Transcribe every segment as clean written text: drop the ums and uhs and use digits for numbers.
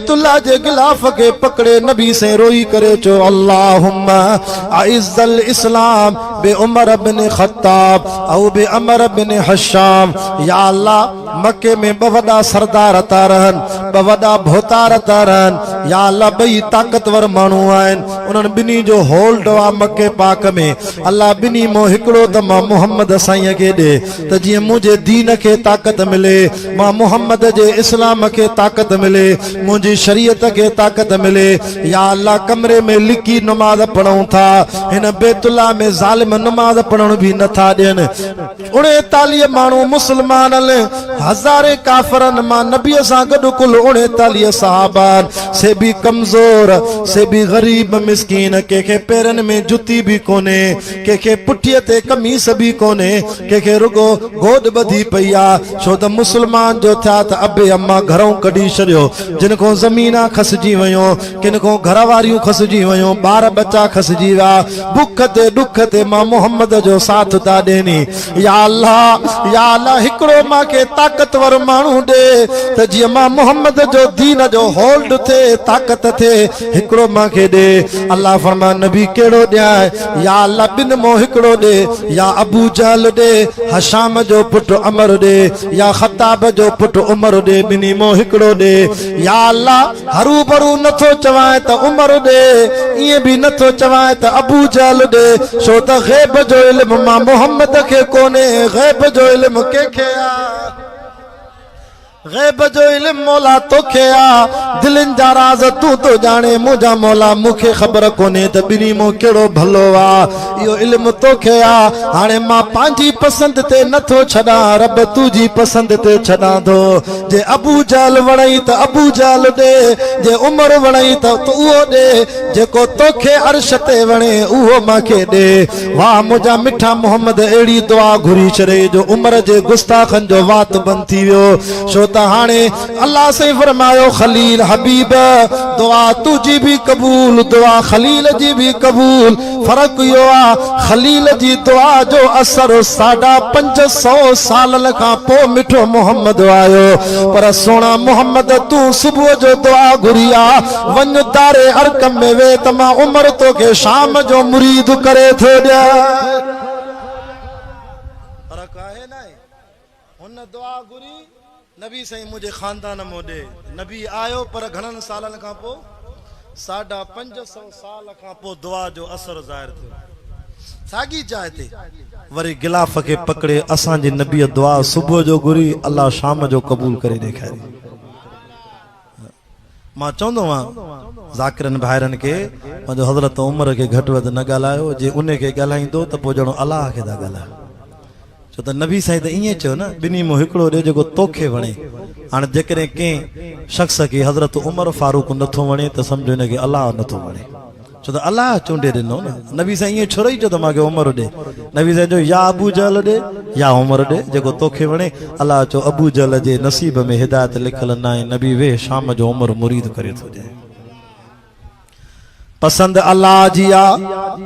बैतुल्लाह जे गिलाफ के पकड़े नबी से रोई करे चो अल्लाहुम्मा आइज़्ज़ल इस्लाम बे उमर बिन खत्ताब औ बे अमर बिन हशाम। या अल्लाह मक्के में बवदा सरदार ता रहन, बवदा भोतार ता रहन। या अल्लाह बई ताकतवर मानू आइन, उन्हनि बिनी जो होल्ड आ मक्के पाक में। अल्लाह बिनी मो हिकड़ो त मां मोहम्मद साईं के दे त जिए मुझे दीन के ताकत मिले, मां मोहम्मद जे इस्लाम के ताकत मिले, मुझी शरीयत के ताकत मिले। या अल्लाह कमरे में लिकी नमाज पढ़ूं था, इन बैतुल्लाह में जालिम नमाज पढ़ण भी नथा देन। 39 मानू मुसलमान हजारे काफरन मां नबी सां गॾु कुल 39 सहाबान से भी कमजोर, से भी गरीब मिस्कीन, के पेरन में जुती भी कोने, के पुठिय ते कमीस भी कोने, के रुगो गोद बधी पई आ। छो त मुसलमान जो था त अबे अम्मा घरों कढी छॾियो, जिनको ज़मीना खसजी वयो, किनको घर वारियूं खसजी वयो, बार बच्चा खसजी विया। भुख ते दुख ते मां मोहम्मद जो साथ ता ॾेनी। या अल्लाह हिकड़ो मां के ताकतवर मानू दे त जीअं मां मोहम्मद जो दीन जो होल्ड थे, ताकत थे, हिकड़ो मां के दे। अल्लाह फरमा नबी केड़ो ॾियाए? या अल्लाह बिन मो हिकड़ो दे, या अबू जहल दे, हशाम जो पुट अमर दे, या खत्ताब जो पुट उमर दे, बिनी मो हिकड़ो दे। या अल्लाह हरू भरू नथो चवाए त उमर दे, इए भी नथो चवाए त अबू जहल दे, छो त गैब जो इल्म मां मोहम्मद के कोने, गैब जो इल्म के आ, गैब जो इल्म मौला तोखे आ। दिलन जा राज तू तो जाने, मुझा मौला मुखे खबर कोने त बिनी मो केड़ो भलो आ, यो इल्म तोखे आ। हाने मां पांजी पसंद ते नथो छडा, रब तुजी पसंद ते छडा दो। जे अबू जहल वणई त अबू जहल दे, जे उमर वणई त उहो दे, जेको तोखे अर्श ते वणे उहो मांखे दे। वाह मुझा मिठा मोहम्मद एड़ी दुआ घुरी छड़े जो उमर जे गुस्ताखन जो वात बंद थी वियो। हाने अल्लाह से फरमायो खलील हबीब दुआ तुझी भी कबूल, दुआ खलील जी भी कबूल। फर्क यो आ खलील जी दुआ जो असर 550 साल का पो मिठो मोहम्मद आयो, पर सोना मोहम्मद तू सुबह जो दुआ घुरिया वन दारे अरकम में वे तमा उमर तो के शाम जो मुरीद करे थो दिया। फर्क आहे ना हुन दुआ घुरी नबी साईं मुझे खानदान मोडे, नबी आयो पर घणन सालन का पो 550 साल का पो दुआ जो असर ज़ाहिर थियो। सागी चाहते वरी गिलाफ के पकड़े असा जी नबी दुआ सुबह जो घुरी, अल्लाह शाम जो कबूल करे ॾेखारी। मां चवंदो आहियां ज़ाकिरन भाइरन के मुंहिंजो हज़रत उमर के घटि वधि न ॻाल्हायो, जे उन खे ॻाल्हाईंदो त पोइ ॼणो अलाह खे था ॻाल्हायो। छो त नबी साईं त ईअं चयो न, बिनी मो हिकड़ो ॾे जेको तोखे वणे। हाणे जेकॾहिं कंहिं शख़्स खे हज़रत उमर फारूक नथो वणे त सम्झो हिनखे अलाह नथो वणे, छो त अलाह चूंडे ॾिनो न। नबी साईं ईअं छो रही चयो त मूंखे उमर ॾे, नबी साईं चयो या अबू जहल ॾे या उमर ॾे, जेको तोखे वणे। अलाह चयो अबू जहल जे नसीब में हिदायत लिखल न आहे, नबी वे शाम जो उमर मुरीद करे थो ॾे। पसंद अल्लाह जी आ,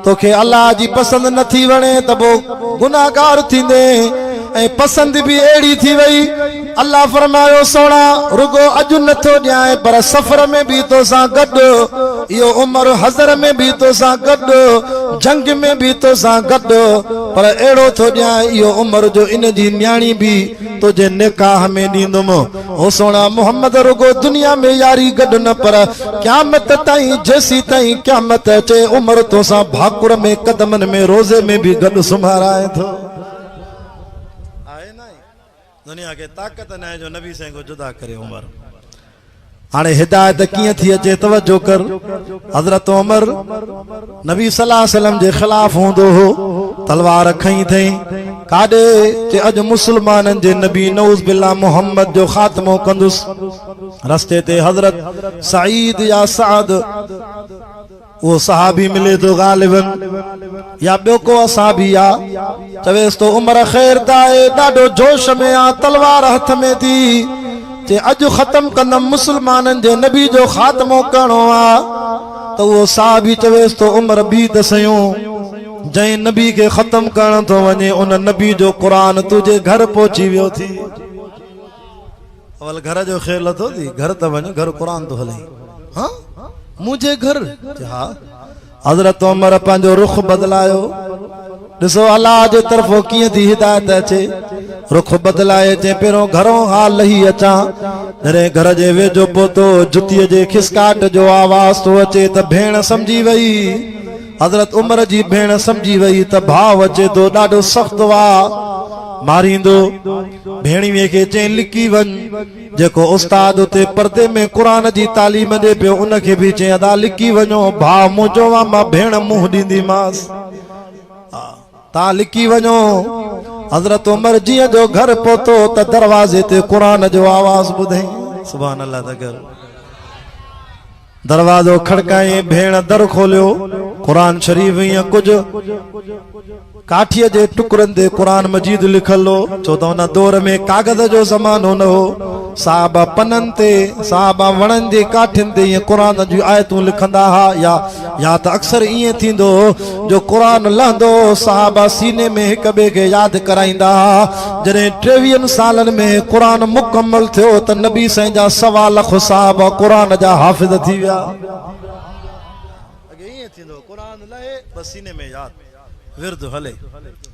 तोखे अल्लाह जी पसंद न थी वणे त पोइ गुनाहगार थींदे। ऐं पसंद भी एड़ी थी वई, अल्लाह फरमायो सोना रुगो अजु नथो ॾियाए पर सफ़र में भी तो सां गॾु, इहो उमर हज़र में भी तो सां गॾु, जंग में भी तो सां गॾु, पर अहिड़ो थो ॾियाए इहो उमर जो इन जी न्याणी भी तुझे निकाह में ॾींदुमि। ओ सोना मोहम्मद रुगो दुनिया में यारी गॾु न, पर क़यामत ताईं जेसी ताईं क़यामत अचे उमर तो सां भाकुर में कदमन में रोज़े में भी गॾु सुम्हाराए थो। दुनिया के ताकत न है जो नबी साईं को जुदा करे उमर। हाणे हिदायत किए थी अचे तवज्जो कर। हजरत उमर नबी सल्लल्लाहु अलैहि वसल्लम जे खिलाफ होंदो हो, तलवार खई थई काडे जे अज मुसलमानन जे नबी नऊज बिल्ला मोहम्मद जो खात्मो कंदुस। रस्ते ते हजरत सईद या साद वो सहाबी मिले तो गालिबन या बियो को सहाबी आ, चवेस तो उमर खैर दाए डाडो जोश में आ, तलवार हथ में थी जे अज खत्म कंदम मुसलमानन जे नबी जो खात्मो करणो आ। तो वो सहाबी चवेस तो उमर बी दसयो जै नबी के खत्म करण तो वने उन नबी जो कुरान तुझे घर पहुंची वियो थी। अवल घर जो ख्याल तो थी घर त वञ घर कुरान तो हले हाँ मुझे घर हाँ हज़रत उमर पंहिंजो रुख बदलायो ॾिसो अल्लाह जे तरफ़ो कीअं थी हिदायत अचे रुख बदलाए चे पहिरों घरों हाल लही अचां जॾहिं घर जे वेझो पहुतो जुतीअ जे खिसकाट जो आवाज़ तो अचे त भेण सम्झी वई हज़रत उमर जी भेण सम्झी वई त भाव अचे तो ॾाढो सख़्त वा मारींदो भेणीअ खे चई लिकी वञ जेको उस्ताद उते पर्दे में कुरान जी तालीम ॾे पियो उनखे बि चई अदा लिकी वञो भाउ मुंहिंजो वा मां भेण मुंहुं ॾींदीमांसि ता लिकी वञो हज़रत उमर जीअं जो घर पहुतो त दरवाज़े ते कुरान जो आवाज़ ॿुधई सुभान अल्लाह त कर दरवाज़ो खड़काई भेण दर खोलियो कुरान शरीफ ईअं कुझु काठीअ जे टुकड़नि ते कुरान मजीद लिखल हो छो त हुन दौर में कागज़ जो ज़मानो न हो साहबा पननि ते साहबा वणनि जे काठियुनि ते ईअं कुरान जूं आयतूं लिखंदा हा या त अक्सर ईअं थींदो जो कुरान लहंदो साहबा सीने में हिक ॿिए खे यादि कराईंदा हा जॾहिं 23 सालनि में कुरान मुकमल थियो त नबी साईं जा 1.25 लख साहबा कुरान जा हाफ़िज़ थी विया अॻे ईअं थींदो कुरान लहे बस सीने में यादि विरद हले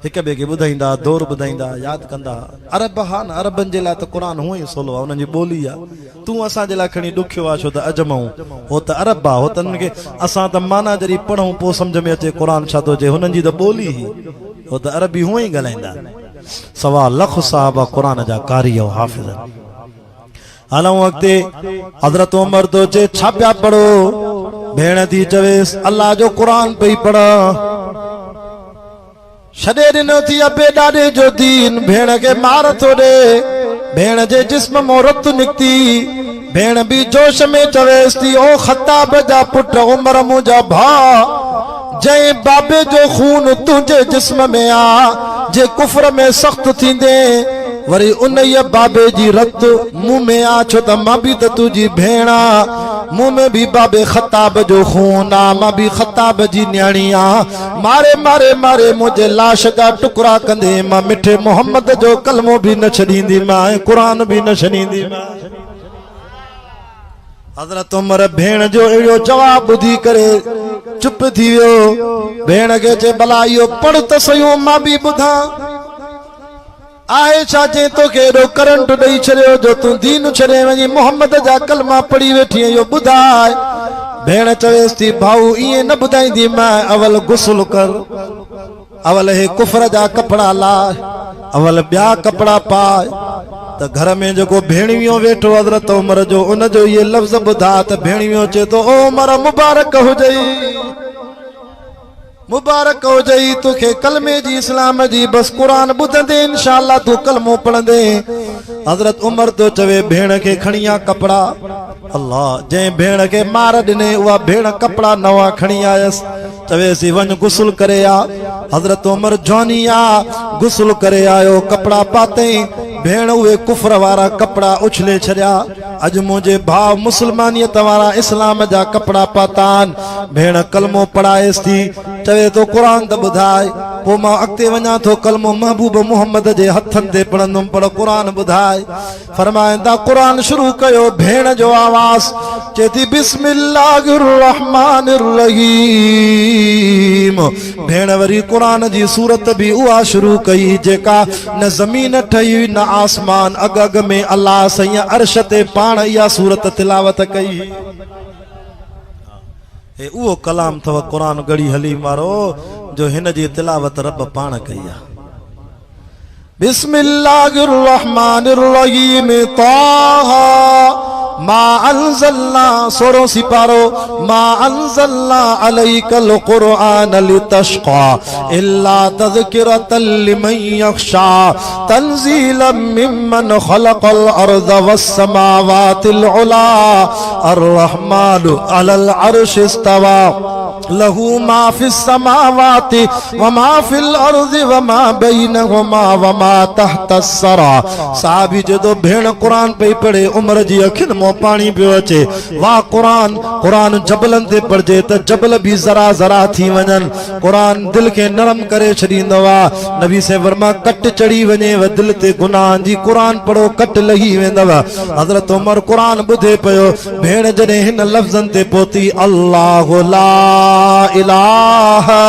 हिक ॿिए खे ॿुधाईंदा दौर ॿुधाईंदा यादि कंदा अरब हा न अरबनि जे लाइ त कुरान हूअं ई सवलो आहे उन्हनि जी ॿोली आहे तूं असांजे लाइ खणी ॾुखियो आहे छो त अजमाऊं हो त अरब आहे हो त उन्हनि खे असां त माना जॾहिं पढ़ूं पोइ सम्झ में अचे कुरान छा थो चए हुननि जी त ॿोली ई हो त अरबी हूअं ई ॻाल्हाईंदा 1.25 लख साहबा कुरान जा कारी ऐं हाफ़िज़ हलऊं अॻिते हज़रत उमर तो चए छा पिया पढ़ो भेण थी चवेसि अल्लाह जो कुरान पई पढ़ छॾे ॾिनो थी अबे ॾाॾे जो दीन भेण खे मार थो ॾे भेण जे जिस्म मां रत निकिती भेण बि जोश में चवेसि थी ओ ख़त्ताब जा पुट उमर मुंहिंजा भाउ जंहिं बाबे जो खून तुंहिंजे जिस्म में आ जे कुफर में सख़्त थींदे वरी उन बाबे जी रत मुंह में आ छो त मां बि त तुंहिंजी भेण आ मुंह में भी बाबे ख़त्ताब जो खून आ मां भी ख़त्ताब जी न्याणी आ मारे मारे मारे मुझे लाश का टुकड़ा कंदे मां मिठे मोहम्मद जो कलमो भी न छॾींदी मां कुरान भी न छॾींदी मां हज़रत उमर भेण जो अहिड़ो जवाब ॿुधी करे चुप थी वियो भेण खे चए भला इहो पढ़ त सयूं मां भी ॿुधां आहे छा जे तोखे एॾो करंट ॾेई छॾियो जो तूं दीन छॾे वञी मोहम्मद जा कलमा पढ़ी वेठी इहो ॿुधाए भेण चवेसि थी भाऊ ईअं न ॿुधाईंदी मां अवल गुस्ल कर अवल हे कुफर जा कपिड़ा लाए अवल ॿिया कपिड़ा पाए त घर में जेको भेणियो वेठो हज़रत उमर जो उन जो इहे लफ़्ज़ ॿुधा त भेणियो चए थो ओ उमर मुबारक हुजई मुबारक हुजई तोखे कलमे जी इस्लाम जी बस कुरान ॿुधंदे इंशाअल्लाह तू कलमो पढ़ंदे हज़रत उमर तो चवे भेण खे खणिया कपड़ा अल्लाह जंहिं भेण खे मार ॾिने उहा भेण कपड़ा नवा खणी आयसि चवेसि वञ गुस्ल करे आ हज़रत उमर जवानी आ गुस्ल करे आयो कपड़ा पातई भेण उहे कुफर वारा कपड़ा उछले छॾिया अॼु मुंहिंजे भाउ मुस्लमानियत वारा इस्लाम जा कपड़ा पातान भेण कलमो पढ़ाएसि थी चवे तो कुरान त ॿुधाए पोइ मां अॻिते वञा थो कलमो महबूब मोहम्मद जे हथनि ते पढ़ंदुमि पर कुरान ॿुधाए फरमाईंदा कुरान शुरू कयो भेण जो आवाज़ चए थी बिस्मिल्लाहिर रहमानिर रहीम भेण वरी कुरान जी सूरत भी उहा शुरू कई जेका न ज़मीन ठही न आसमान अग अग में अल्लाह सईं अर्श ते पाण इहा सूरत तिलावत कई हे उहो कलाम अथव कुरान गड़ी हली मारो जो हिन जी तिलावत रब पाण कई आहे बिस्मिल्लाहिर रहमानिर रहीम ताहा मा अंज़लना सोरो सिपारो मा अंज़लना अलैकल कुरआन लितशक़ा इल्ला तज़किरतल लिमन यख़शा तंज़ीलन मिम्मन ख़लक़ल अर्ज़ वस समावातिल उला अर्रहमानु अलल अर्श इस्तवा लहू मा फिस समावाति व मा फिल अर्ज़ि व मा बैनहुमा व मा तहतस सरा। साहबी जदो भेण कुरान पे पढ़े उमर जी अखिन मो पानी पियो अचे। वाह कुरान, कुरान जबलन ते पढ़जे त जबल भी जरा जरा थी वञन। कुरान दिल के नरम करे छॾींदो आ। नबी से वर्मा कट चढ़ी वञे व दिल ते गुनाह जी कुरान पढ़ो कट लही वेंदव। हज़रत उमर कुरान ॿुधे पियो। भेण जॾहिं हिन लफ़्ज़न ते पहुती अल्लाहु ला इलाहा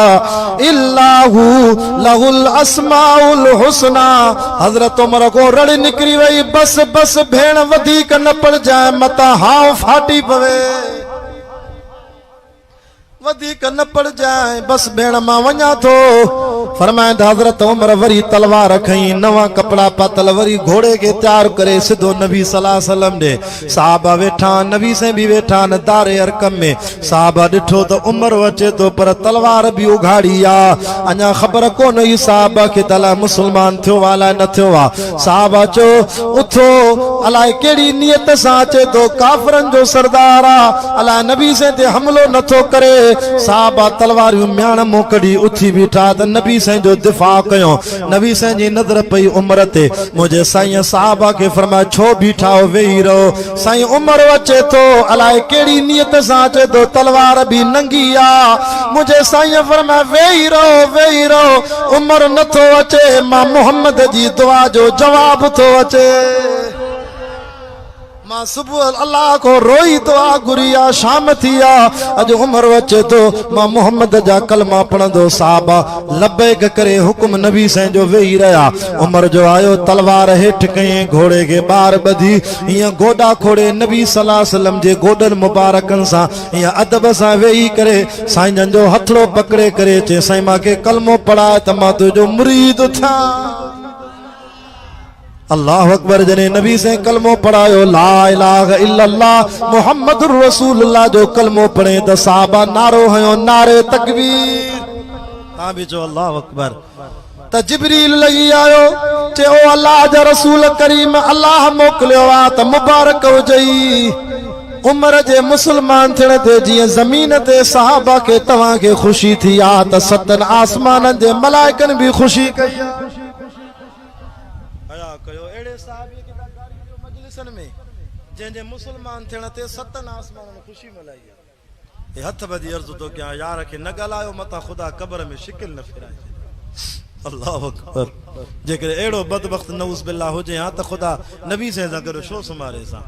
इल्लाहु लहुल अस्माउल हुस्ना, हज़रत उमर को रड़ निकरी वई। बस बस भेण वधीक न पढ़जाए मता हाव फाटी पवे, वधीक न पड़ जाए। बस भेण मां वञा थो। फरमाए हज़रत उमर वरी तलवार खई, नवा कपड़ा पातल, वरी घोड़े के तैयार करे सिधो नबी सल्लल्लाहु अलैहि वसल्लम दे। साहबा वेठा, नबी से भी वेठा न दारे अरकम में। साहबा ॾिठो त उमर अचे तो पर तलवार भी उघाड़ी आ। अञा ख़बर कोन हुई साहबा के तला मुसलमान थियो अलाए न थियो आ। साहबा चो उथो, अलाए केड़ी नियत सां अचे तो, काफरन जो सरदार आ, अलाए नबी से ते हमलो नथो करे। साहबा तलवारियूं म्याण मोकड़ी उथी बीठा त नबी से जो दिफा कयो। नबी से जी नजर पई उमर ते। मुझे साईं साहबा के फरमाया छो बीठा हो, वेही रहो। साईं उमर अचे तो, अलाए केड़ी नियत सां अचे तो, तलवार भी नंगी आ। मुझे साईं फरमाया वेही रहो, वेही रहो। उमर नथो अचे, मां मोहम्मद जी दुआ जो जवाब थो अचे। मां सुबह अल्लाह को रोई दुआ गुरिया, शाम थी आ। अज उमर अचे तो मां मोहम्मद जा कलमा पढ़ंदो। साहबा लब्बैक करे हुक्म नबी से जो वेही रहा। उमर जो आयो, तलवार हेठ कई, घोड़े के बार बधी, हिय गोडा खोड़े नबी सल्लल्लाहु अलैहि वसल्लम जे गोडन मुबारकन सा हिय अदब सा वेही करे साईं जो हथड़ो पकड़े करे चे, साईं मां के कलमो पढ़ाए त मां तुझो मुरीद था। अल्लाह अकबर। जने नबी से कलमो पढ़ायो, ला इलाहा इल्लल्लाह मुहम्मदुर रसूलुल्लाह जो कलमो पढ़े त साहबा नारो हयो, नारे तकबीर। ता भी जो अल्लाह अकबर। त जिब्रील लगी आयो, चे ओ अल्लाह जा रसूल करीम, अल्लाह मोकलियो आ त मुबारक हुजई। उमर जे मुसलमान थियण ते जीअं ज़मीन ते साहबा के तव्हां के खुशी थी आ त सतन आसमान जे मलाइकन भी खुशी कई। जे मुसलमान थियण ते सतन आसमान में खुशी मल्हाई आहे। ये हथ बदी अर्ज़ तो क्या यार के न ॻाल्हायो मता खुदा कब्र में शिकिल न फिराए। अल्लाह अकबर। जेकर एड़ो बदबख्त नऊज़ बिल्लाह हुजे हां त खुदा नबी से अगर शो सुमारे सा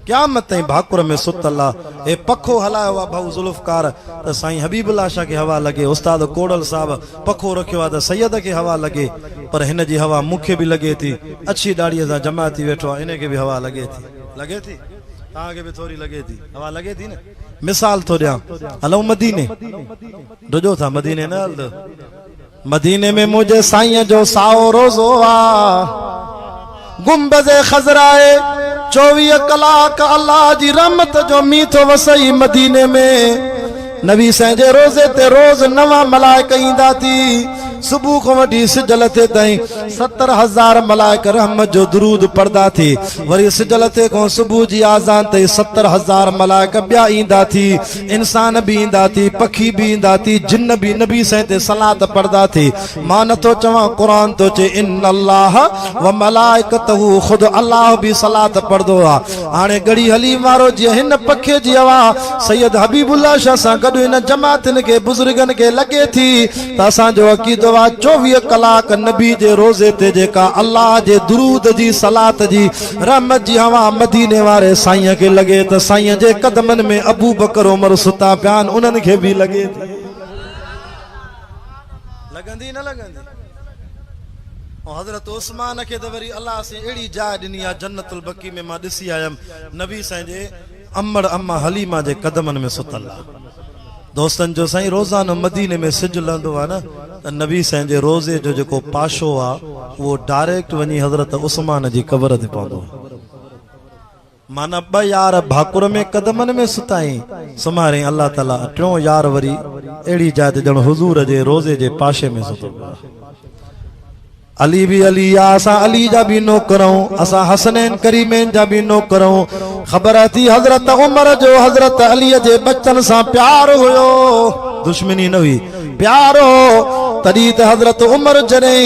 क़यामत ताईं भाकुर में सुतल आहे। ए पखो हलायो आहे भाऊ ज़ुल्फ़कार त साईं हबीबुल्लाह शाह के हवा लगे, उस्ताद कोड़ल साहब पखो रखियो आहे त सैयद के हवा लगे, पर हिन जी हवा मूंखे भी लगे थी। अच्छी दाढ़ीअ सां जमा थी वेठो आहे, इनके भी हवा लगे थी, लगे थी तव्हांखे भी थोड़ी लगे थी, हवा लगे थी न। मिसाल थो ॾियां, हलऊं मदीने, रुजो था मदीने न हलंदो। मदीने में मुझे साईं जो साओ रोज़ो आ, गुंबज़े खज़राए 24 कलाक अल्लाह जी रहमत जो मीठो वसई। मदीने में नबी संजे रोज़े ते रोज़ नवा मलाइक ईंदा थी। सुबह को वठी सिजल ते ताईं 70,000 मलाइक रहमत जो दुरूद पढ़दा थी। वरी सिजल ते को सुबह जी आज़ान ते 70,000 मलाइक ॿिया ईंदा थी। इंसान भी ईंदा थी, पखी भी ईंदा थी, जिन्न भी नबी से ते सलात पढ़दा थी। मां नथो चवां, कुरान तो चे इन्नल्लाह व मलाइकतहु, खुद अल्लाह भी सलात पढ़दो आ। हाणे गड़ी हली मारो जी हिन पखे जी हवा सैयद हबीबुल्लाह शाह सां गॾु इन जमातिन के बुजुर्गन के लगे थी त असांजो अक़ीदो 24 कलाक नबी जे रोज़े ते जेका अल्लाह जे दुरूद जी सलात जी रहमत जी हवा मदीने वारे साईं के लगे त साईं जे कदमन में अबू बकर उमर सुता पियान, उन्हनि खे भी लगे थी। लगंदी न लगंदी? हज़रत उस्मान के त वरी अल्लाह से एड़ी जाइ ॾिनी आहे जन्नतुल बकी में, मां ॾिसी आयमि नबी साईं जे अम्मड़ अम्मा हलीमा जे कदमन में सुतल आहे। दोस्तन जो साईं रोज़ानो मदीने में सिज लहंदो आहे न, त नबी साईं जे रोज़े जो जेको पाशो आहे उहो डायरेक्ट वञी हज़रत उस्मान जी कब्र ते पवंदो। माना 2 यार भाकुर में कदमन में सुताई सुमारे अल्लाह ताला, टियों यार वरी अहिड़ी जाइ ते ॼण हुज़ूर जे रोज़े जे पाशे में सुतो। अली भी अली या, असा अली जा भी नौकरऊं, असा हसनैन करीमैन जा भी नौकरऊं। खबर थी हज़रत उमर जो हज़रत अली जे बच्चन सां प्यार हुयो। दुश्मनी न हुई प्यारो तॾहिं त हज़रत उमर जॾहिं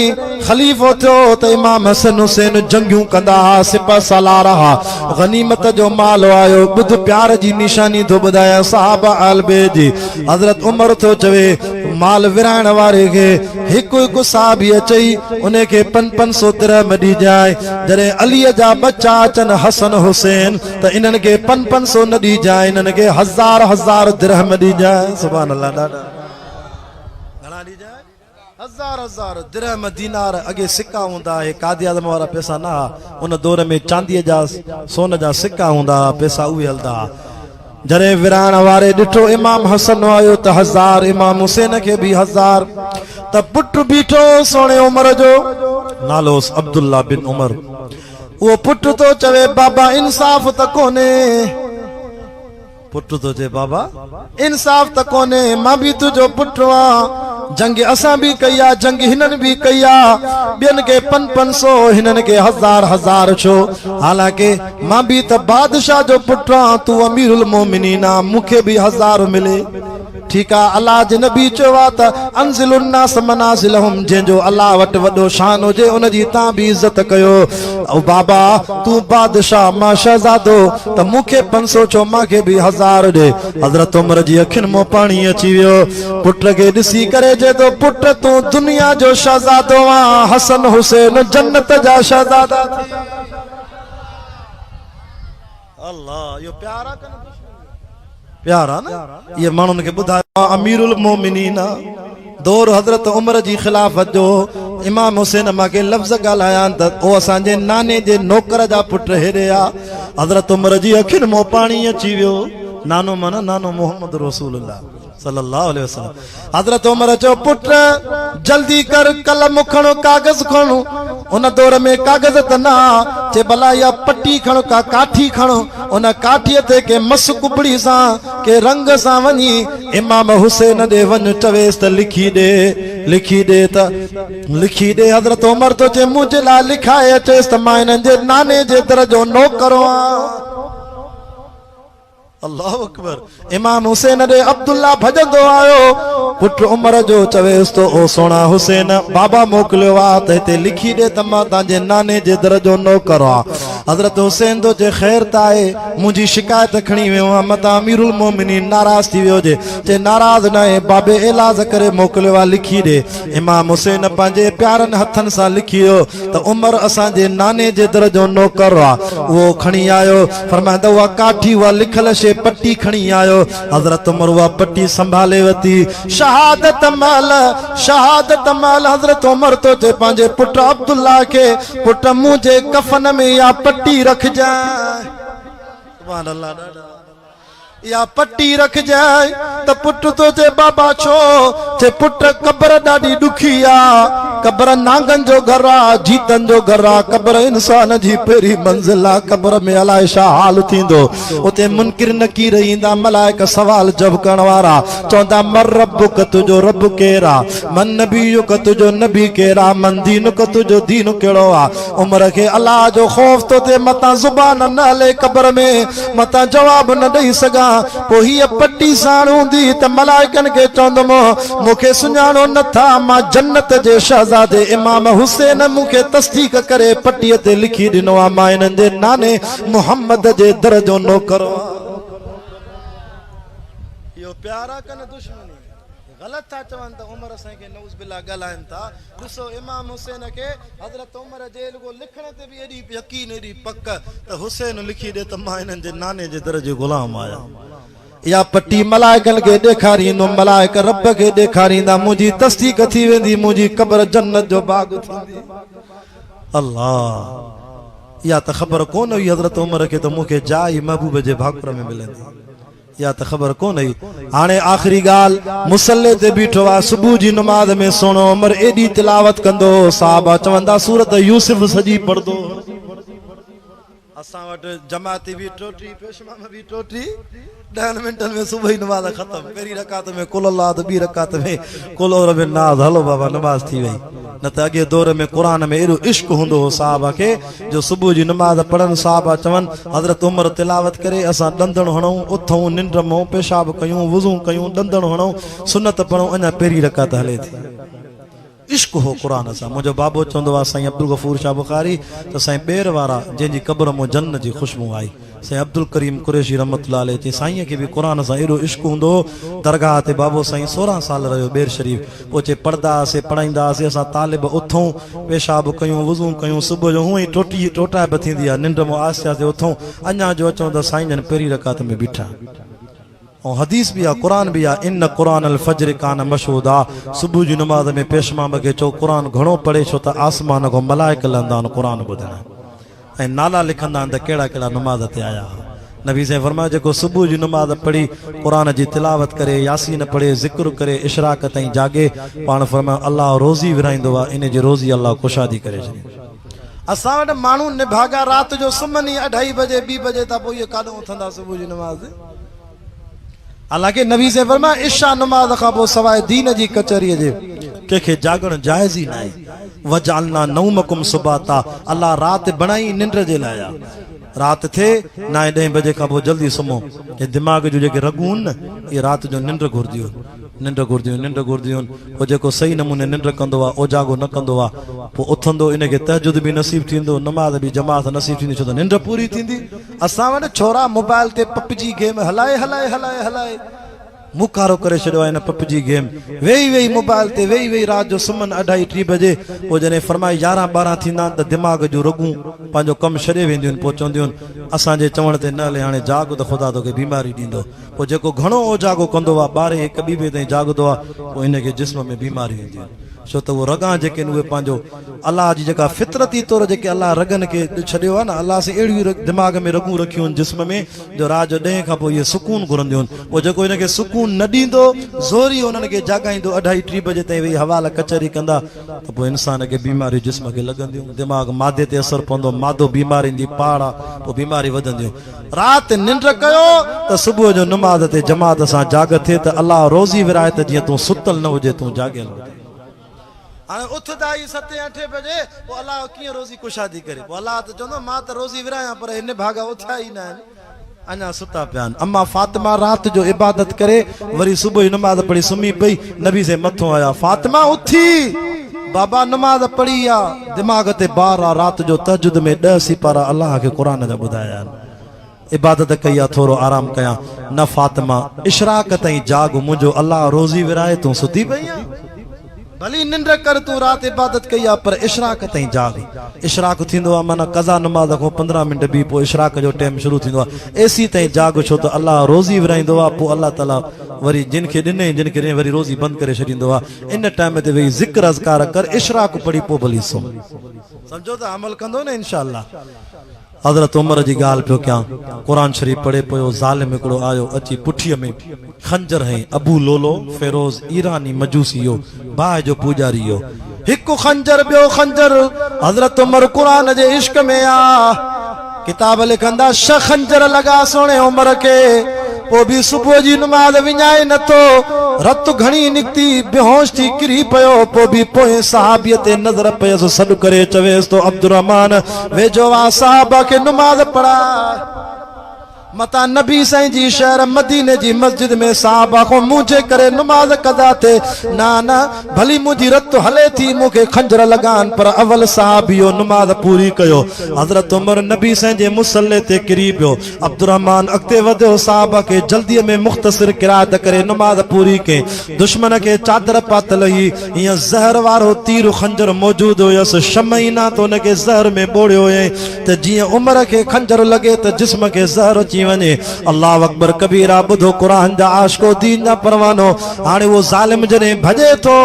ख़लीफ़ो थियो त इमाम हसन हुसैन जंगियूं कंदा सिपह सालार हा गनीमत जो माल आयो ॿुध प्यार जी निशानी थो ॿुधायां साहब आलबे जी हज़रत उमर थो चवे माल विराइण वारे खे हिकु हिकु साहबी चई उन खे 500 दिरहम ॾिजाए जॾहिं अलीअ जा बच्चा अचनि हसन हुसैन त इन्हनि खे 500 न ॾिजाए इन्हनि खे 1000 दिरहम ॾिजाए सुभान अल्लाह ॾाढा घणा ॾिजाए 1000 दिरहम दीनार अॻे सिक्का हूंदा हे कादी आज़म वारा पैसा न उन दौर में चांदीअ जा सोन जा सिक्का हूंदा पैसा उहे हलंदा जॾहिं विराइण वारे ॾिठो इमाम हसन आयो त 1000 इमाम हुसैन खे बि 1000 त पुटु बीठो सोणे उमर जो नालो अब्दुल्ला बिन उमर वो पुट तो चवे बाबा इंसाफ त कोने पुट तो चवे बाबा इंसाफ त कोने मां भी तुझो पुट आ जंग असां भी कया जंग हिनन भी कया बियन के 500 हिनन के 1000 छो हालांकि मां भी त बादशाह जो पुट आ तू अमीरुल मोमिनीन आ मुखे भी 1000 मिले ठीक है अल्लाह जे नबी चवा त अनजिलुन नास मनाजिलहुम जेंजो अल्लाह वट वडो शान होजे उन जी ता भी इज्जत कयो ओ बाबा तू बादशाह मा शहजादो त मुखे 500 छो माके भी 1000 दे हजरत उमर जी अखिन मो पानी अची वियो पुट के दिसी करे जे तो पुट तू दुनिया जो शहजादो आ हसन हुसैन जन्नत जा शहजादा थी अल्लाह यो प्यारा कन प्यारा ना ये मानुन के बुधाया अमीरुल मोमिनीन दौर हजरत उमर जी खिलाफत जो इमाम हुसैन मां के लफ्ज़ गालाया त ओ असांजे नाने जे नौकर जा पुट हेरे आ हजरत उमर जी अखिन मो पानी अची वियो नानो माना नानो मोहम्मद रसूलुल्लाह सल्लल्लाहु अलैहि वसल्लम हजरत उमर चो पुट जल्दी कर कलम खणो कागज खणो उन दौर में कागज त ना चे भला या पट्टी खणो का काठी खणो उन काठीअ ते के मस कुबड़ी सा के रंग सा वनी इमाम हुसैन दे वन चवेस त लिखी दे त लिखी दे हजरत उमर तो चे मुझे ला लिखाए चेस त मां इन्हनि जे नाने जे दर जो नौकरो आ अल्लाह अकबर इमाम हुसैन दे अब्दुल्ला भजंदो आयो पुट उमर जो चवेस तो ओ सोना हुसैन बाबा मोकलियो आ त हिते लिखी दे त मां तांजे नाने जे दर जो नौकर आ हजरत हुसैन तो जे खैर ताए मुजी शिकायत खणी वियो आ मता अमीरुल मोमिनीन नाराज थी वियो जे नाराज न है बाबे इलाज करे मोकलियो आ लिखी दे इमाम हुसैन पंहिंजे प्यारन हथन सा लिखियो त उमर असां जे नाने जे दर जो नौकर आ वो खणी आयो फरमांदा वा काठी वा लिखल शे पट्टी खणी आयो हजरत उमर वा पट्टी संभाले वती शहादत माल हजरत उमर तो चे पंहिंजे पुट अब्दुल्ला के पुट मुझे कफन में या पट्टी रख जाए सुभान अल्लाह या पट्टी रख जाए त पुट तो चे बाबा छो चे पुट कब्र ॾाढी ॾुखी आ कब्र नांगन जो घर आ जीतन जो घर आ कब्र इंसान जी पहिरीं मंजिल आ कब्र में अलाए छा हाल थींदो उते मुनकिर नकीर ईंदा मलाइक सवाल जब करण वारा चवंदा मर रब्बुक तुझो रब केर आ मन नबीयुक तुझो नबी केर आ मन दीनुक तुझो दीन कहिड़ो आ उमर खे अल्लाह जो खौफ तो थे मता जुबान न हले कब्र में मता जवाब न ॾेई सघां पोइ हीअ पट्टी साण हूंदी त मलाइकनि खे चवंदुमि मूंखे सुञाणो नथा मां जन्नत जे शहज़ादे इमाम हुसैन मूंखे तस्दीक करे पट्टीअ ते लिखी ॾिनो आहे मां हिननि जे नाने मुहम्मद जे दर जो नौकर इहो प्यारा कन दुश्मनी गलत था चवनि त उमर साईं खे नऊज़ बिल्ला ॻाल्हाइनि था ॾिसो इमाम हुसैन खे हज़रत उमर जे रुॻो लिखण ते बि एॾी यकीन एॾी पक त हुसैन लिखी ॾे त मां हिननि जे नाने जे दर जो ग़ुलाम आहियां या पट्टी मलाइकनि खे ॾेखारींदो मलाइक रब खे ॾेखारींदा मुंहिंजी तस्दीक थी वेंदी मुंहिंजी क़ब्र जन्नत जो बाग़ थींदी अल्लाह या त ख़बर कोन हुई हज़रत उमर खे त मूंखे जाइ महबूब जे भाकुर में मिलंदी या त ख़बर कोन हुई हाणे आख़िरी ॻाल्हि मुसल्ले ते बीठो आहे सुबुह जी नमाज़ में सोनो उमर एॾी तिलावत कंदो साहबा चवंदा सूरत यूसुफ सॼी पढ़ंदो असां वटि जमाती बि टोटी पेशमा बि टोटी 10 मिंटनि में सुबुह जी नमाज़ ख़तम पहिरीं रकात में कुल अल्लाह त ॿी रकात में कुल रब नाज़ हलो बाबा नमाज़ थी वई न त अॻे दौर में क़ुरान में एॾो इश्क हूंदो हो साहबा खे जो सुबुह जी नमाज़ पढ़नि साहबा चवनि हज़रत उमर तिलावत करे असां ॾंदण हणूं उथूं निंड मां पेशाब कयूं वुज़ू कयूं ॾंदण हणूं सुनत पढ़ूं अञा पहिरीं रकात हले थी इश्क हो क़ुरान सां मुंहिंजो बाबो चवंदो आहे साईं अब्दुल गफूर शाह बुखारी त साईं ॿेर वारा जंहिंजी क़ब्र मां जन्न जी ख़ुशबू आई साईं अब्दुल करीम कुरैशी रहमतुल्लाह अलैह चई साईं खे बि क़ुरान सां एॾो इश्क हूंदो दरगाह ते बाबो साईं 16 साल रहियो ॿेर शरीफ़ पोइ चए पढ़ंदा हुआसीं पढ़ाईंदा हुआसीं असां तालिब उथूं पेशाब कयूं वुज़ू कयूं सुबुह जो हूअं ई टोटाइब थींदी आहे निंड मां आस्ते आस्ते उथूं अञा जो अचूं त साईं जन पहिरीं रकात में बीठा और हदीस भी आ कुरान भी आ इन कुरान अल फज्र कान मशहूदा सुबह जी नमाज में पेशमा बगे चो कुरान घणो पढ़े छो त आसमान को मलाइक लंदा कुरान ॿुधण ऐं नाला लिखंदा त कहिड़ा कहिड़ा नमाज ते आया नबी साईं फरमायो जेको सुबह जी नमाज पढ़ी कुरान जी तिलावत करे यासीन पढ़े ज़िक्र करे इशराक ताईं जागे पाण फरमायो अल्लाह रोज़ी विराईंदो आहे इन जी रोज़ी अल्लाह कुशादी करे छॾे असां वटि माण्हू निभागा रात जो सुम्हनि 2:30 बजे 2 बजे ता पोइ काॾो उथंदा सुबह जी नमाज हालांकि नबी से फरमाया इशा नमाज खां पोइ सवाइ दीन जी कचहरीअ जे कंहिंखे जागण जाइज़ ई न आहे वजालना नौमकुम सुबाता अल्लाह रात बणाई निंड जे लाइ रात थे 9-10 बजे का पोइ जल्दी सुम्हो ये दिमाग जो जेके रगूं न ये रात जो निंड घुरदियूं पोइ जेको सही नमूने निंड कंदो आहे ओजागो न कंदो आहे पोइ उथंदो इनखे तहजुद बि नसीब थींदो नमाज़ बि जमात नसीब थींदी छो त निंड पूरी थींदी असां वटि छोरा मोबाइल ते पबजी गेम हलाए मुकारो करे छॾियो आहे हिन पबजी गेम वेही मोबाइल ते वेही रात जो सुम्हनि 2:30-3 बजे पोइ जॾहिं फरमाए 11-12 थींदा त दिमाग़ जो रगूं पंहिंजो कमु छॾे वेंदियूं पोइ चवंदियूं असांजे चवण ते न हले हाणे जाग त ख़ुदा तोखे बीमारी ॾींदो पोइ जेको घणो ओजागो कंदो आहे 12-1 ॿी ताईं जागदो आहे पोइ हिनखे जिस्म में बीमारी ईंदियूं छो त उहो रगां जेके उहे पंहिंजो अलाह जी जेका फितरती तौर जेके अलाह रगनि खे छॾियो आहे न अलाह से अहिड़ियूं दिमाग़ में रगूं रखियूं आहिनि जिस्म में जो रात जो 10 खां पोइ इहे सुकून घुरंदियूं आहिनि पोइ जेको हिनखे सुकून न ॾींदो ज़ोरी हुननि खे जाॻाईंदो 2:30-3 बजे ताईं वेही हवाला कचहरी कंदा त पोइ इंसान खे बीमारियूं जिस्म खे लॻंदियूं दिमाग़ मादे ते असरु पवंदो मादो बीमारियुनि जी पाड़ आहे पोइ बीमारी वधंदियूं राति निंड कयो त सुबुह जो नमाज़ ते जमात सां जाग थिए त अलाह रोज़ी विराए त जीअं तूं सुतल न हुजे तूं जागियल हुजे हाणे उथंदा ई 7-8 बजे पोइ अलाह कीअं रोज़ी कुशादी करे पोइ अलाह त चवंदो मां त रोज़ी विरायां पर हिन भागा उथिया ई न आहिनि अञा सुता पिया आहिनि अम्मा फातिमा रात जो इबादत करे वरी सुबुह जी नमाज़ पढ़ी सुम्ही पई नबी से मथों आया फातिमा उथी बाबा नमाज़ पढ़ी आहे दिमाग़ ते बार आहे रात जो तहजुद में 10 सिपारा अलाह खे क़ुरान जा ॿुधाया आहिनि इबादत कई आहे थोरो आराम कयां न फातिमा इशराक ताईं जाग मुंहिंजो अलाह रोज़ी विराए तूं सुती पई आहे भली निंड कर तू रात इबादत कई आहे पर इशराक ताईं जाग इशराक थींदो आहे माना कज़ा नमाज़ खां 15 मिंट बि पोइ इशराक जो टाइम शुरू थींदो आहे एसी ताईं जाग छो त अलाह रोज़ी विराईंदो आहे पोइ अलाह ताला वरी जिन खे ॾिने जिन खे ॾिने वरी रोज़ी बंदि करे छॾींदो आहे इन टाइम ते वेही ज़िक्र अज़कार कर इशराक पढ़ी पोइ भली सुम सम्झो त अमल कंदो न इंशाअल्लाह हज़रत उमर जी ॻाल्हि पियो कयां क़ुरान शरीफ़ पढ़े पियो ज़ालिम हिकिड़ो आयो अची पुठीअ में खंजर हई अबू लोलो फेरोज़ ईरानी मजूसी हो बाहि जो पुजारी हो हिकु खंजर ॿियो खंजर हज़रत उमर क़ुरान जे इश्क में आ किताब लिखंदा 6 खंजर लॻा सोणे उमर खे पोइ बि सुबुह जी नमाज़ विञाए नथो रत घणी निकिती बेहोश थी किरी पियो पोइ बि पोइ सहाबीअ ते नज़र पयसि सॾु करे चवेसि तो अब्दुर्रहमान वेझो आहे साहबा खे नमाज़ पढ़ा मता नबी साईं जी शहर मदीने जी मस्जिद में साहबा को मुझे करे नमाज कदा थे ना भली मुझी रत हले थी मुखे खंजर लगान पर अवल साहबियो नमाज पूरी कयो हजरत उमर नबी साईं जे मुसल्ले ते किरी पियो अब्दुर्रहमान अॻिते वधियो साहबा के जल्दी में मुख्तसर किरात करे नमाज पूरी के दुश्मन के चादर पातल ही ये जहर वारो तीर खंजर मौजूद हुयस शमईना तो उनके जहर में बोड़ियो है त जियां उमर के खंजर लगे त जिस्म के जहर अची वने अल्लाह अकबर कबीरा बुधो कुरान जा आशिको दीन जा परवानो हाने वो जालिम जने भजे तो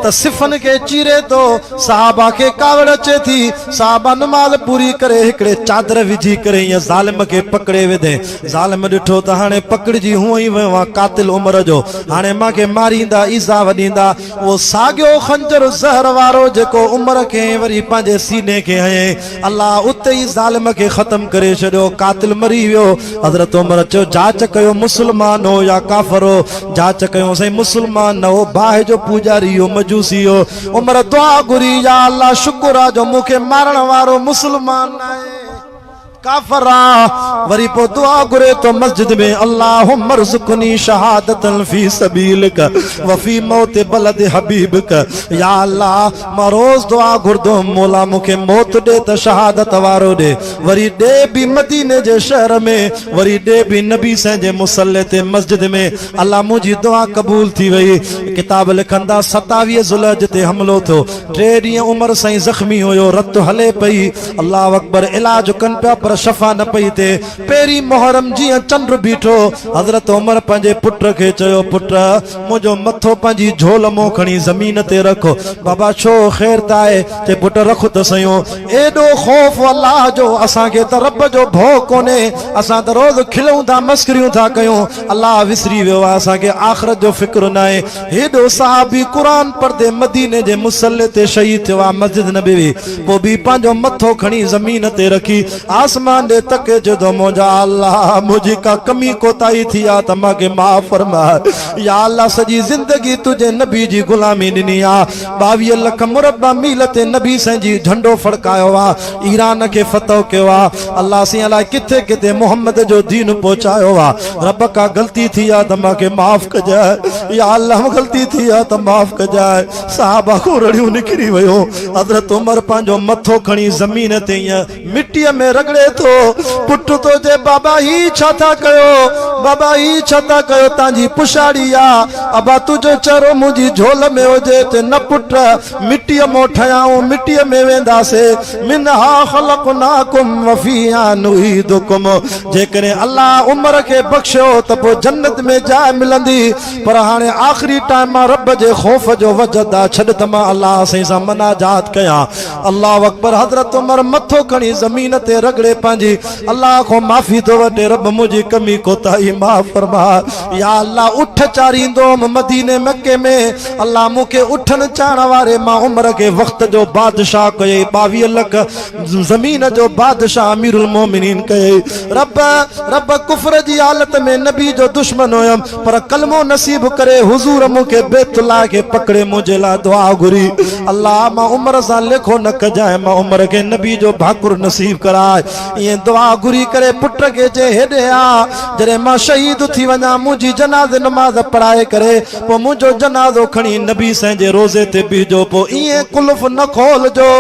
त सिफन के चीरे तो साहबा के कावड़ अचे थी साहबा नमाज पूरी करे एकड़े चादर विझी करे ये जालिम के पकड़े वेदे जालिम डिठो त हाने पकड़जी हुई ही वा कातिल उमर जो हाने मां के मारींदा ईजा वडींदा वो सागियो खंजर जहर वारो जेको उमर के वरी पांजे सीने के है अल्लाह उते ही जालिम के खत्म करे छड़ो कातिल मरी वियो हजरत उमर चो जांच कयो मुसलमान हो या काफर हो। जांच कयो सही मुसलमान न हो, बाहि जो पुजारी हो, मजूसी हो। उमर दुआ घुरी, या अल्लाह शुक्र आ जो मूंखे मारण वारो मुसलमान न आहे, काफरा। वरी पो दुआ घुरे तो मस्जिद में, अल्लाहुम्मा रज़ुक़नी शहादतन फी सबीलिक व फी मौत बलद हबीबिक। या अल्लाह मां रोज दुआ घुरदो, मौला मूंखे मौत दे त शहादत वारो दे, वरी दे भी मदीने जे शहर में, वरी दे भी नबी साईं जे मुसल्ले ते मस्जिद में। अल्लाह मुंहिंजी दुआ क़बूल थी वई। किताब लिखंदा 27 ज़ुल्हज ते हमलो थियो। 3 ॾींहं उमर साईं ज़ख्मी हुयो, रत हले पई। अल्लाह अकबर, इलाज कन पिया पर शफा न पई थे। पेरी मुहर्रम जीअं चंद्र बीठो, हज़रत उमर पंहिंजे पुट खे चयो, पुट मुंहिंजो मथो पंहिंजी झोल मों खणी ज़मीन ते रखो। बाबा छो ख़ैर त आहे? ते पुट रख त सयो। एॾो ख़ौफ़ अल्लाह जो, असांखे त रब जो भउ कोन्हे, असां त रोज़ खिलूं था, मस्करियूं था कयूं, अल्लाह विसरी वियो आहे, असांखे आख़िरत जो फ़िक्र न आहे। हेॾो सहाबी क़ुरान पढ़दे मदीने जे मुसल्ले ते शहीद थियो आहे, मस्जिद नबवी। पोइ बि पंहिंजो मथो खणी ज़मीन ते रखी आसमान दे तके जो, मुंहिंजा अल्लाह मुझी का कमी कोताही थी आ त मूंखे माफ़ फरमा। या अल्लाह सॼी ज़िंदगी तुझे नबी जी गुलामी ॾिनी आ। 22 लख मुरबा मील ते नबी साईं जी झंडो फड़कायो आ, ईरान खे फतह कयो आ। अल्लाह सी अलाए किथे किथे मोहम्मद जो दीन पहुचायो आ। रब का गलती थी आ त मूंखे माफ़ कजाए। या अल्लाह गलती थी आ त माफ़ कजाए। साहबा को रड़ियूं निकिरी वियो। हज़रत उमर पंहिंजो मथो खणी ज़मीन ते ईअं मिटीअ में रगड़े तो। पुट तो जे, बाबा ही छा था कयो, बाबा ही छा था कयो, तव्हांजी पुछाड़ी आ। अबा तुझो चरो मुंहिंजी झोल में हुजे त न, पुट मिटीअ मों ठहियाऊं, मिटीअ में वेंदासीं। मिनहा ख़लक़नाकुम व फ़ीहा नुईदुकुम। जेकॾहिं अल्लाह उमर खे बख़्शियो त पोइ जन्नत में जाइ मिलंदी, पर हाणे आख़िरी टाइम मां रब जे ख़ौफ़ जो वजद आ। छॾ त मां अल्लाह साईं सां मनाजात कयां। अल्लाह अकबर। हज़रत उमर मथो खणी ज़मीन ते रगड़े पंहिंजी अल्लाह को माफ़ी थो वठे, रब मुंहिंजी कमी कोताही माफ़ फरमा। या अल्लाह उठ चारींदोम मदीने मके में, अल्लाह मूंखे उठन चाहण वारे मां उमर के वक्त जो बादशाह कये, 22 लख ज़मीन जो बादशाह अमीरुल मोमिनीन कये। रब कुफ्र जी हालत में नबी जो दुश्मन हुयम, पर कलमो नसीब करे हुजूर मूंखे बैतुल्लाह के पकड़े मुझे ला दुआ घुरी। अल्लाह मां उमर सां लेखो न कजाए, मां उमर के नबी जो भाकुर नसीब कराए। ये दुआ घुरी करे पुट के जे हेॾे आ, जॾहिं मां शहीद थी वञा, मुंहिंजी जनाज़े नमाज़ पढ़ाए करे पोइ मुंहिंजो जनाज़ो खणी नबी साईं जे रोज़े ते बीजो। पोइ ईअं कुल्फ़ न खोलजो,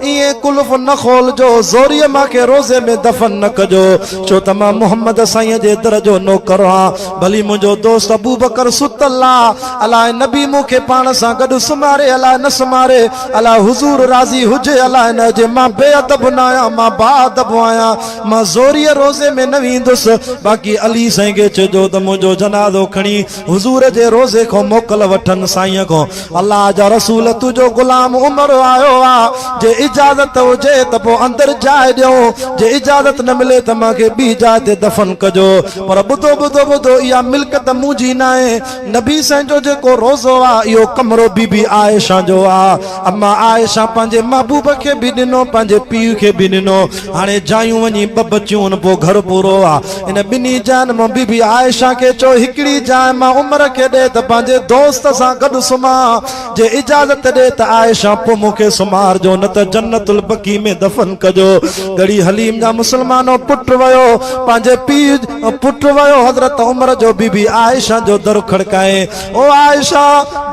ईअं कुल्फ़ न खोलजो, ज़ोरीअ मूंखे रोज़े में दफ़न न कजो, छो त मां मोहम्मद साईं जे दर जो नौकर आहियां। भली मुंहिंजो दोस्त अबू बकर सुतल आहे, अलाए नबी मूंखे पाण सां गॾु सुम्हारे, अलाए न सुम्हारे, अलाए हुज़ूर राज़ी हुजे, अलाए न हुजे। मां बेअदब न आहियां, मां बाअदब आहियां, मां ज़ोरीअ रोज़े में न वेंदुसि। बाक़ी अली साईं खे चइजो त मुंहिंजो जनाज़ो खणी हुज़ूर जे रोज़े खां मोकल वठनि साईं खां। अल्लाह जा रसूल तुंहिंजो गुलाम उमर आयो आहे, जे इजाज़त हुजे त पोइ अंदरि जाइ ॾियो, जे इजाज़त न मिले त मूंखे ॿी जाइ ते दफ़न कजो। पर ॿुधो ॿुधो ॿुधो, इहा मिल्कत मुंहिंजी न आहे। नबी साईं जो जेको रोज़ो आहे, इहो कमरो बीबी आयशा जो आहे। अम्मा आयशा पंहिंजे महबूब खे बि ॾिनो, पंहिंजे पीउ खे बि ॾिनो। हाणे जायूं वञी ॿ बचियूं, पोइ घर पूरो आहे। इन ॿिन्ही जान मां बीबी आयशा खे चयो, हिकिड़ी जाइ मां उमर खे ॾे त पंहिंजे दोस्त सां गॾु सुम्हां, जे इजाज़त ॾे त आयशा पोइ मूंखे सुम्हारजो, न त जन्नतुल बकी में दफ़न कजो। घड़ी हलीम जा मुसलमानो पुट वियो, पंहिंजे पीउ पुट वियो हज़रत उमर जो बीबी आयशा जो दर खड़काए। ओ आयशा,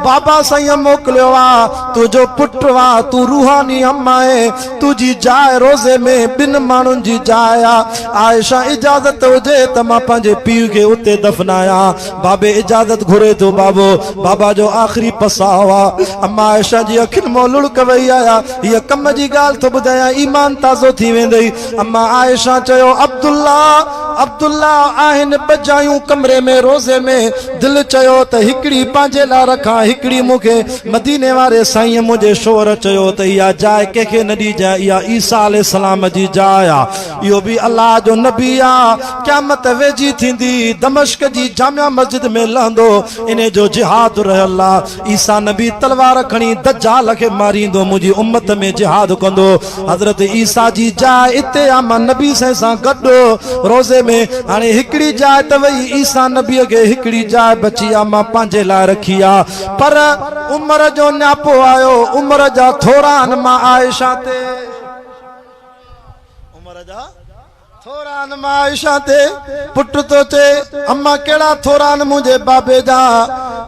बाबा साईं मोकिलियो आहे, तुंहिंजो पुटु आहे, तूं रूहानी अम्मा आहे, तुंहिंजी जाइ रोज़े में 2 माण्हुनि जी जाइ आहे। आयशा, इजाज़त हुजे त मां पंहिंजे पीउ खे उते दफ़नाया। बाबे इजाज़त घुरे थो बाबो, बाबा जो आख़िरी पसाव आहे। अम्मा आयशा जी अखियुनि मां लुड़क वई आया, हीअ कम जी ॻाल्हि थो ॿुधायां, ईमान ताज़ो थी वेंदई। अम्मा आयशा चयो, अब्दुल्ला आहिनि 2 जायूं कमरे में रोज़े में। दिलि चयो त हिकिड़ी पंहिंजे लाइ रखां, हिकिड़ी मूंखे मदीने वारे साईं मुंहिंजे शोर चयो त इहा जाइ कंहिंखे न ॾिजाए, इहा ईसा अलैहिस्सलाम जी जाइ आहे, इहो बि अल्लाह जो नबी आहे। क़यामत वेझी थींदी, दमिश्क जी जामिया मस्जिद में लहंदो, इन जो जिहाद रहियल आहे। ईसा नबी तलवार खणी दज्जाल खे मारींदो, मुंहिंजी उम्मत में जिहाद कंदो। हज़रत ईसा जी जाइ इते आहे, मां नबी साईं सां गॾु रोज़े में हाणे हिकड़ी जाए त वई ईसा नबी के हिकड़ी जाए बची आ मां पंहिंजे लाइ रखी आ पर उम्र जो न्यापो आयो उम्र जा थोड़ा मां आयशा ते उम्र जा थोड़ा मां आयशा ते पुट तो चे अम्मा केड़ा थोड़ा मुझे बाबे जा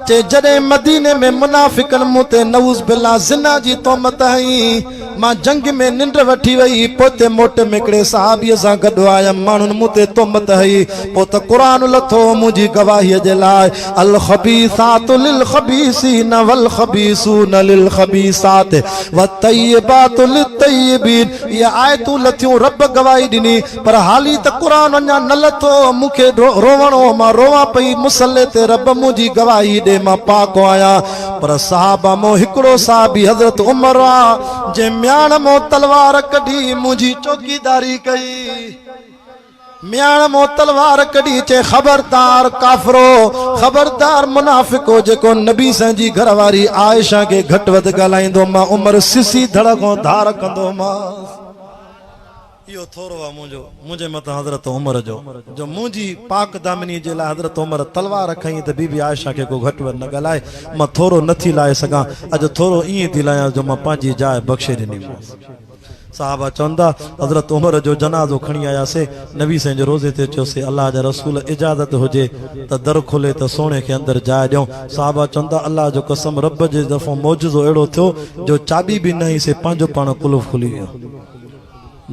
चे जडे मदीने में मुनाफिकन मुते नऊज बिल्ला जिना जी तोमत हई मां जंग में निंड वठी वई पोते मोट में कड़े सहाबी सा गडो आया मानुन मुते तोमत हई पोत कुरान लथो मुजी गवाही जे लाए अल खबीसात लिल खबीसीन वल खबीसून लिल खबीसात व तय्यबात लित तय्यबीन ये आयतू लथियो रब गवाही दिनी पर हाली त कुरान अञा न लथो मुखे रोवणो मां रोवा पई मुसल्ले ते रब मुजी गवाही दे मां पाको आया पर सहाबा मो हिकड़ो साहबी हजरत उमर आ जे म्याण मो तलवार कढी मुजी चौकीदारी कई म्याण मो तलवार कढी चे खबरदार काफरो खबरदार मुनाफिको जेको नबी सां जी घरवारी आयशा के घट वध गालाइंदो मां उमर सिसी धड़को धार कंदो मां यो थोरो आ मुझे मत हजरत उमर जो मुजी पाक दामनी जे ला हजरत उमर तलवार खई त बीबी आयशा के को घट न गलाए मां थोरो नथी लाए सका अज थोरो ई थी लाया जो मां पांजी जाए बख्शे दिनी साहबा चंदा हजरत उमर जो जनाजो खणी आया से नबी से जो रोजे ते चो से अल्लाह जा रसूल इजाजत होजे त दर खोले त सोने के अंदर जाए दियो साहबा चंदा अल्लाह जो कसम रब जे दफो मौजूदो एड़ो थियो जो चाबी भी नहीं से पांजो पाण कुलफ खुली गयो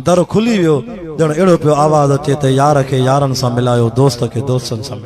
दर खुली वियो जण एड़ो पियो आवाज अचे त यार के यारन सां मिलायो दोस्त के दोस्तन सां